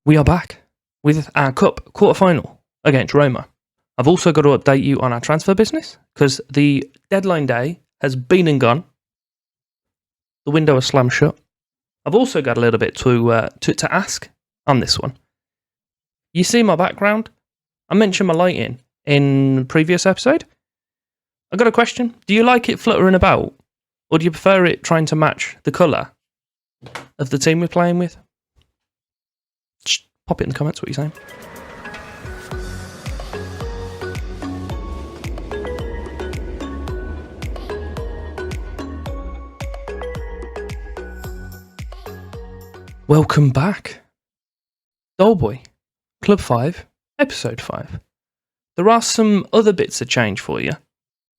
We are back with our Cup quarter-final against Roma. I've also got to update you on our transfer business because the deadline day has been and gone. The window is slammed shut. I've also got a little bit to ask on this one. You see my background? I mentioned my lighting in the previous episode. I got a question. Do you like it fluttering about? Or do you prefer it trying to match the colour of the team we're playing with? Just pop it in the comments what you're saying. Welcome back. Doleboy, Club 5, Episode 5. There are some other bits of change for you.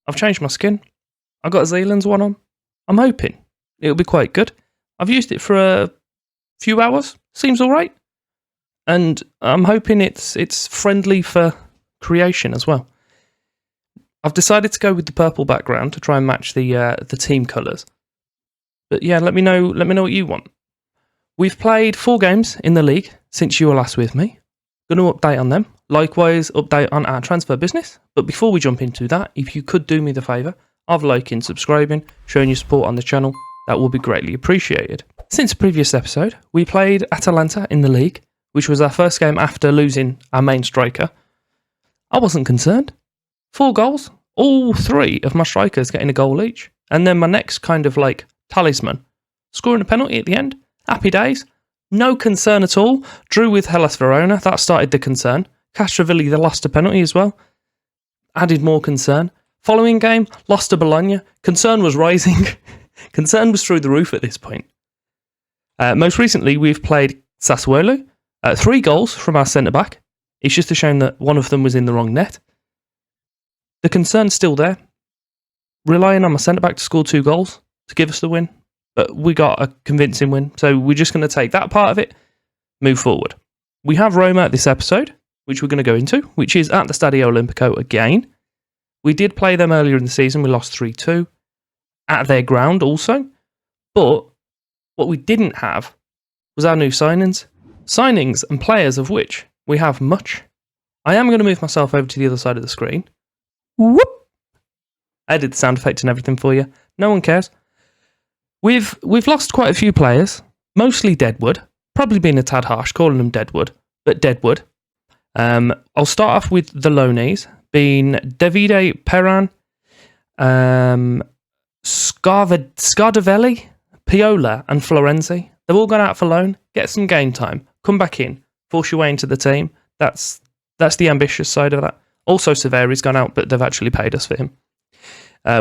I've changed my skin. I got a Zealand's one on. I'm hoping it'll be quite good. I've used it for a few hours. Seems alright. And I'm hoping it's friendly for creation as well. I've decided to go with the purple background to try and match the team colours. But yeah, let me know what you want. We've played 4 games in the league since you were last with me. Going to update on them. Likewise, update on our transfer business. But before we jump into that, if you could do me the favour of liking, subscribing, showing your support on the channel, that will be greatly appreciated. Since the previous episode, we played Atalanta in the league, which was our first game after losing our main striker. I wasn't concerned. 4 goals, all 3 of my strikers getting a goal each. And then my next kind of like talisman, scoring a penalty at the end. Happy days. No concern at all. Drew with Hellas Verona, that started the concern. Castrovilli, they lost a penalty as well. Added more concern. Following game, lost to Bologna. Concern was rising. Concern was through the roof at this point. Most recently, we've played Sassuolo. 3 goals from our centre-back. It's just a shame that one of them was in the wrong net. The concern's still there. Relying on my centre-back to score 2 goals to give us the win. But we got a convincing win. So we're just going to take that part of it, move forward. We have Roma this episode, which we're going to go into, which is at the Stadio Olimpico again. We did play them earlier in the season. We lost 3-2 at their ground also. But what we didn't have was our new signings. Signings and players of which we have much. I am going to move myself over to the other side of the screen. Whoop! I did the sound effect and everything for you. No one cares. We've lost quite a few players, mostly Deadwood. Probably been a tad harsh calling them Deadwood, but Deadwood. I'll start off with the loanees, being Davide Perran, Scardavelli, Piola, and Florenzi. They've all gone out for loan, get some game time, come back in, force your way into the team. That's the ambitious side of that. Also, Severi's gone out, but they've actually paid us for him.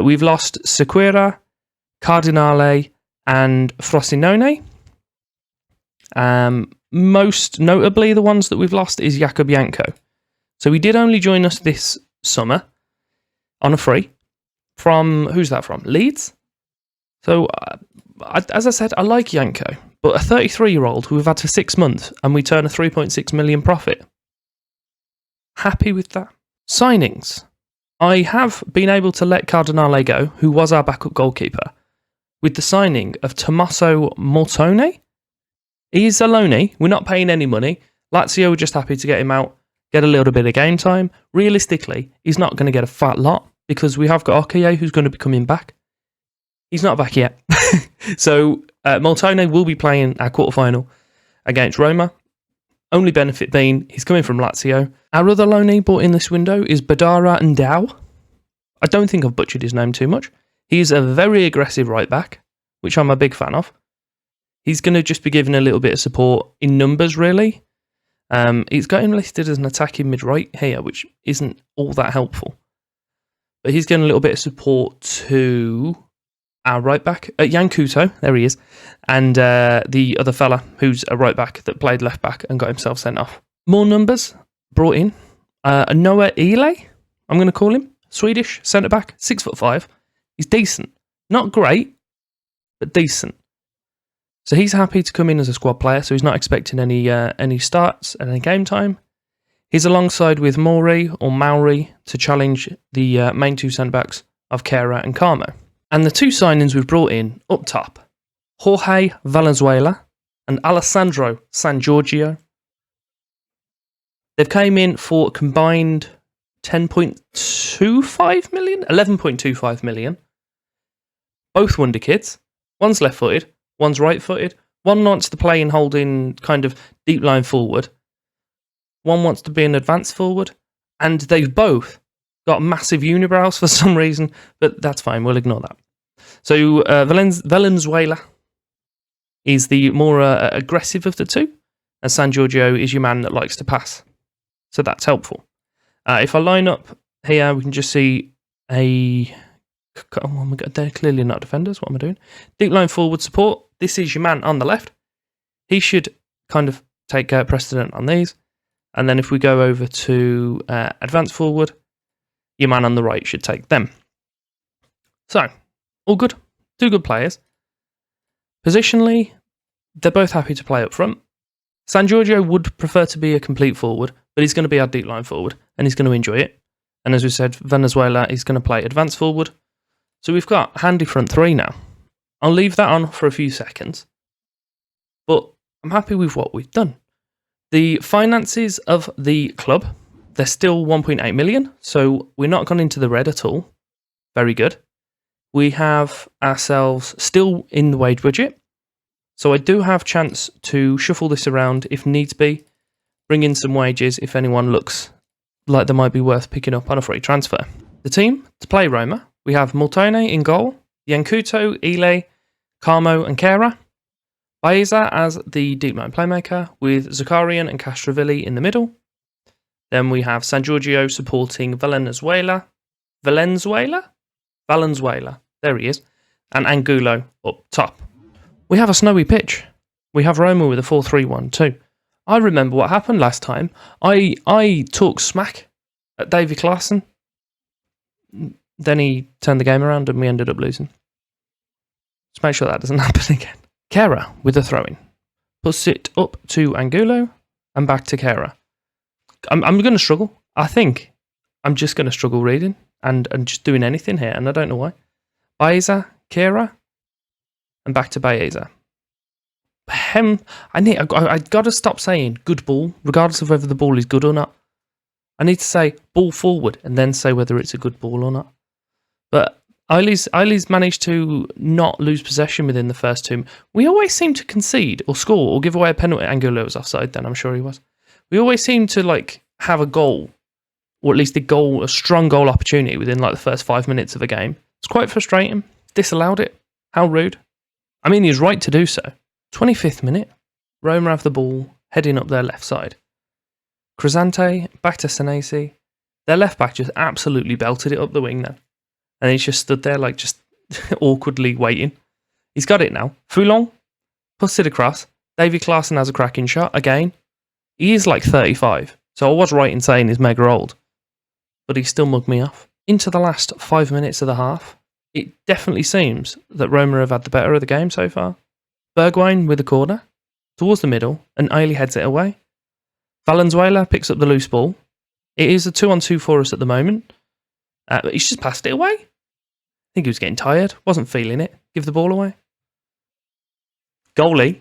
We've lost Sequeira, Cardinale, and Frosinone. Most notably, the ones that we've lost is Jacobianco. So he did only join us this summer on a free. From, who's that from? Leeds? So, as I said, I like Janko, but a 33-year-old who we've had for 6 months and we turn a 3.6 million profit. Happy with that. Signings. I have been able to let Cardinale go, who was our backup goalkeeper, with the signing of Tommaso Mortone. He's a loanee. We're not paying any money. Lazio were just happy to get him out, get a little bit of game time. Realistically, he's not going to get a fat lot because we have got Okoye who's going to be coming back. He's not back yet. So Mortone will be playing our quarterfinal against Roma. Only benefit being he's coming from Lazio. Our other loanee bought in this window is Badara Ndao. I don't think I've butchered his name too much. He's a very aggressive right back, which I'm a big fan of. He's going to just be given a little bit of support in numbers, really. He's got him listed as an attacking mid-right here, which isn't all that helpful. But he's getting a little bit of support to our right back, Jan Couto, there he is, and the other fella who's a right back that played left back and got himself sent off. More numbers brought in. Noah Ile, I'm going to call him. Swedish centre-back, 6'5". He's decent. Not great, but decent. So he's happy to come in as a squad player, so he's not expecting any starts and any game time. He's alongside with Mauri to challenge the main 2 centre-backs of Kera and Carmo. And the 2 signings we've brought in up top, Jorge Valenzuela and Alessandro San Giorgio. They've came in for a combined 10.25 million, 11.25 million. Both wonder kids. One's left-footed, one's right-footed. One wants to play in holding kind of deep line forward. One wants to be an advanced forward. And they've both got massive unibrows for some reason, but that's fine. We'll ignore that. So Valenzuela is the more aggressive of the two, and San Giorgio is your man that likes to pass. So that's helpful. If I line up here, we can just see they're clearly not defenders. What am I doing? Deep line forward support. This is your man on the left. He should kind of take precedent on these. And then if we go over to advanced forward, your man on the right should take them. So, all good. Two good players. Positionally, they're both happy to play up front. San Giorgio would prefer to be a complete forward, but he's going to be our deep line forward, and he's going to enjoy it. And as we said, Venezuela is going to play advanced forward. So we've got handy front three now. I'll leave that on for a few seconds, but I'm happy with what we've done. The finances of the club, they're still 1.8 million, so we're not gone into the red at all. Very good. We have ourselves still in the wage budget, so I do have chance to shuffle this around if needs be, bring in some wages if anyone looks like they might be worth picking up on a free transfer. The team to play Roma, we have Moltone in goal, Yankuto, Ile, Carmo and Kera. Baeza as the deep line playmaker with Zakarian and Castrovilli in the middle. Then we have San Giorgio supporting Valenzuela. There he is. And Angulo up top. We have a snowy pitch. We have Roma with a 4-3-1-2. I remember what happened last time. I took smack at Davy Klaassen. Then he turned the game around and we ended up losing. Let's make sure that doesn't happen again. Kera with a throw-in. Puts it up to Angulo and back to Kera. I'm going to struggle. I think I'm just going to struggle reading and just doing anything here, and I don't know why. Baeza, Kera, and back to Baeza. I got to stop saying good ball, regardless of whether the ball is good or not. I need to say ball forward and then say whether it's a good ball or not. But Eiley's managed to not lose possession within the first two. We always seem to concede or score or give away a penalty. Angulo was offside then, I'm sure he was. We always seem to have a goal, or at least a strong goal opportunity within the first 5 minutes of a game. It's quite frustrating. Disallowed it. How rude. I mean, he's right to do so. 25th minute. Roma have the ball, heading up their left side. Crescente, back to Senesi. Their left back just absolutely belted it up the wing then. And he's just stood there just awkwardly waiting. He's got it now. Foulon puts it across. Davy Klaassen has a cracking shot again. He is 35, so I was right in saying he's mega old. But he still mugged me off. Into the last 5 minutes of the half, it definitely seems that Roma have had the better of the game so far. Bergwijn with a corner, towards the middle, and Ailey heads it away. Valenzuela picks up the loose ball. It is a 2-on-2 for us at the moment. But he's just passed it away. I think he was getting tired, wasn't feeling it. Give the ball away. Goalie,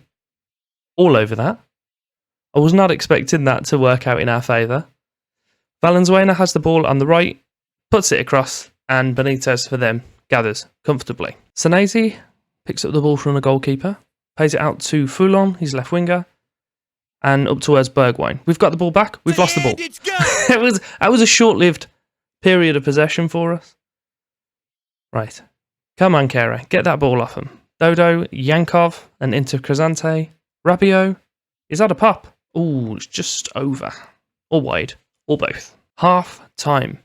all over that. I was not expecting that to work out in our favour. Valenzuela has the ball on the right, puts it across, and Benitez for them gathers comfortably. Senesi picks up the ball from the goalkeeper, pays it out to Foulon, his left winger, and up towards Bergwijn. We've got the ball back. We've lost the ball. That was a short-lived period of possession for us. Right. Come on, Kera. Get that ball off him. Dodo, Yankov, and into Crescente. Rabiot. Is that a pop? Ooh, it's just over. Or wide. Or both. Half time.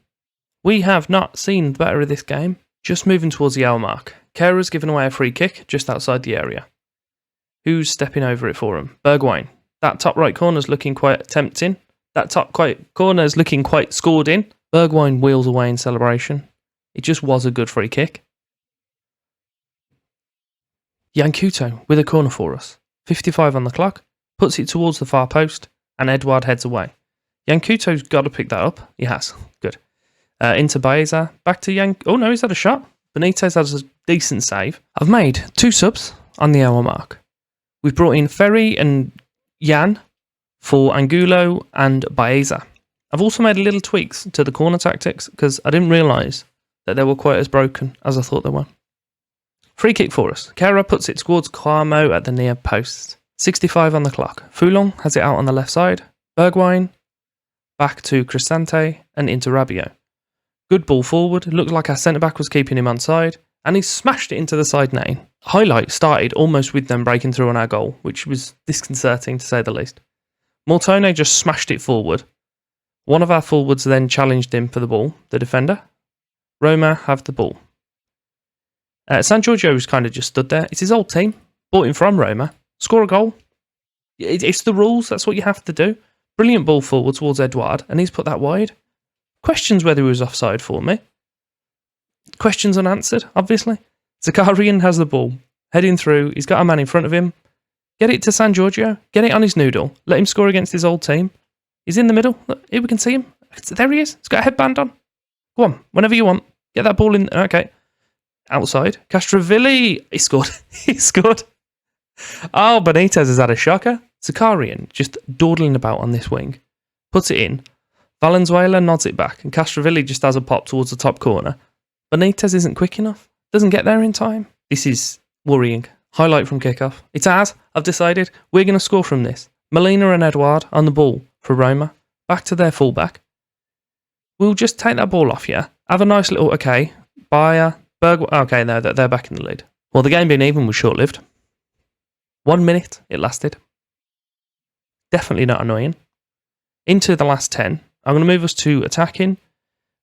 We have not seen the better of this game. Just moving towards the hour mark. Kera's given away a free kick just outside the area. Who's stepping over it for him? Bergwijn. That top right corner's looking quite tempting. That top corner is looking quite scored in. Bergwijn wheels away in celebration. It just was a good free kick. Yankuto with a corner for us. 55 on the clock. Puts it towards the far post. And Edouard heads away. Yankuto's got to pick that up. He has. Good. Into Baeza. Back to Oh no, he's had a shot. Benitez has a decent save. I've made 2 subs on the hour mark. We've brought in Ferry and Jan for Angulo and Baeza. I've also made little tweaks to the corner tactics because I didn't realise that they were quite as broken as I thought they were. Free kick for us. Kera puts it towards Carmo at the near post. 65 on the clock. Foulon has it out on the left side. Bergwijn back to Cristante and into Rabiot. Good ball forward. Looked like our centre-back was keeping him on side, and he smashed it into the side netting. Highlight started almost with them breaking through on our goal, which was disconcerting to say the least. Mortone just smashed it forward. One of our forwards then challenged him for the ball, the defender. Roma have the ball. San Giorgio's kind of just stood there. It's his old team. Bought him from Roma. Score a goal. It's the rules. That's what you have to do. Brilliant ball forward towards Edouard, and he's put that wide. Questions whether he was offside for me. Questions unanswered, obviously. Zakarian has the ball. Heading through. He's got a man in front of him. Get it to San Giorgio. Get it on his noodle. Let him score against his old team. He's in the middle. Look, here we can see him. There he is. He's got a headband on. Go on. Whenever you want. Get that ball in. Okay. Outside. Castrovilli. He scored. He scored. Oh, Benitez has had a shocker. Zakarian just dawdling about on this wing. Puts it in. Valenzuela nods it back. And Castrovilli just has a pop towards the top corner. Benitez isn't quick enough. Doesn't get there in time. This is worrying. Highlight from kickoff. It's ours. I've decided we're going to score from this. Molina and Edouard on the ball for Roma. Back to their fullback. We'll just take that ball off, yeah? Have a nice little, okay. Bayer, Berg. Okay, no, they're back in the lead. Well, the game being even was short-lived. 1 minute it lasted. Definitely not annoying. Into the last 10. I'm going to move us to attacking.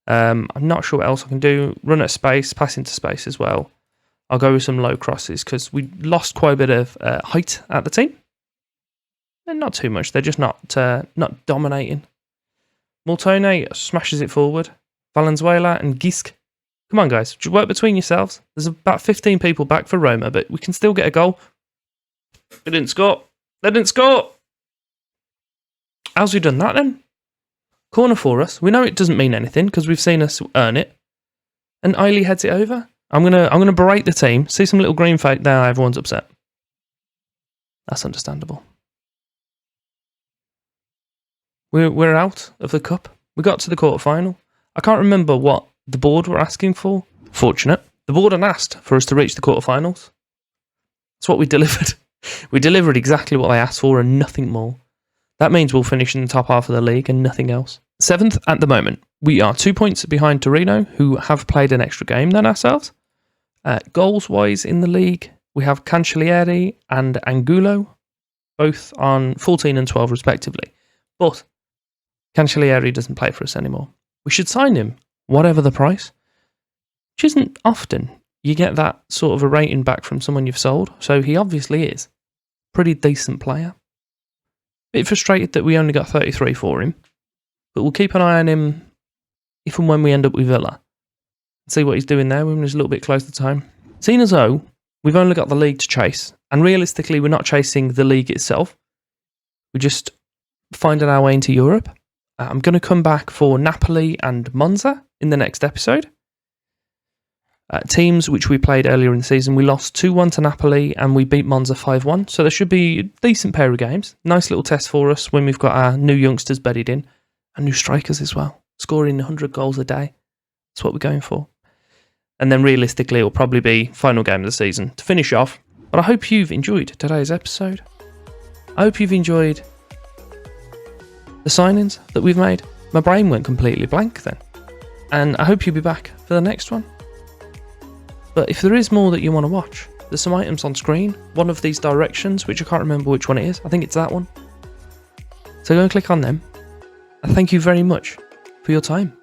I'm not sure what else I can do. Run at space, pass into space as well. I'll go with some low crosses because we lost quite a bit of height at the team. And not too much. They're just not dominating. Mortone smashes it forward. Valenzuela and Gisk. Come on, guys. Work between yourselves. There's about 15 people back for Roma, but we can still get a goal. They didn't score. They didn't score. How's he done that then? Corner for us. We know it doesn't mean anything because we've seen us earn it. And Eiley heads it over. I'm gonna berate the team. See some little green fake there. Everyone's upset. That's understandable. We're out of the cup. We got to the quarter-final. I can't remember what the board were asking for. Fortunate. The board had asked for us to reach the quarter-finals. That's what we delivered. We delivered exactly what they asked for and nothing more. That means we'll finish in the top half of the league and nothing else. 7th at the moment. We are 2 points behind Torino, who have played an extra game than ourselves. Goals-wise in the league, we have Cancellieri and Angulo, both on 14 and 12 respectively. But Cancellieri doesn't play for us anymore. We should sign him, whatever the price, which isn't often you get that sort of a rating back from someone you've sold, so he obviously is. Pretty decent player. Bit frustrated that we only got 33 for him, but we'll keep an eye on him if and when we end up with Villa. See what he's doing there when he's a little bit close to time. Seeing as though we've only got the league to chase, and realistically we're not chasing the league itself, we're just finding our way into Europe. I'm going to come back for Napoli and Monza in the next episode. Teams which we played earlier in the season, we lost 2-1 to Napoli and we beat Monza 5-1, so there should be a decent pair of games. Nice little test for us when we've got our new youngsters bedded in, and new strikers as well, scoring 100 goals a day. That's what we're going for. And then realistically, it'll probably be final game of the season to finish off. But I hope you've enjoyed today's episode. I hope you've enjoyed the signings that we've made. My brain went completely blank then. And I hope you'll be back for the next one. But if there is more that you want to watch, there's some items on screen. One of these directions, which I can't remember which one it is. I think it's that one. So go and click on them. And thank you very much for your time.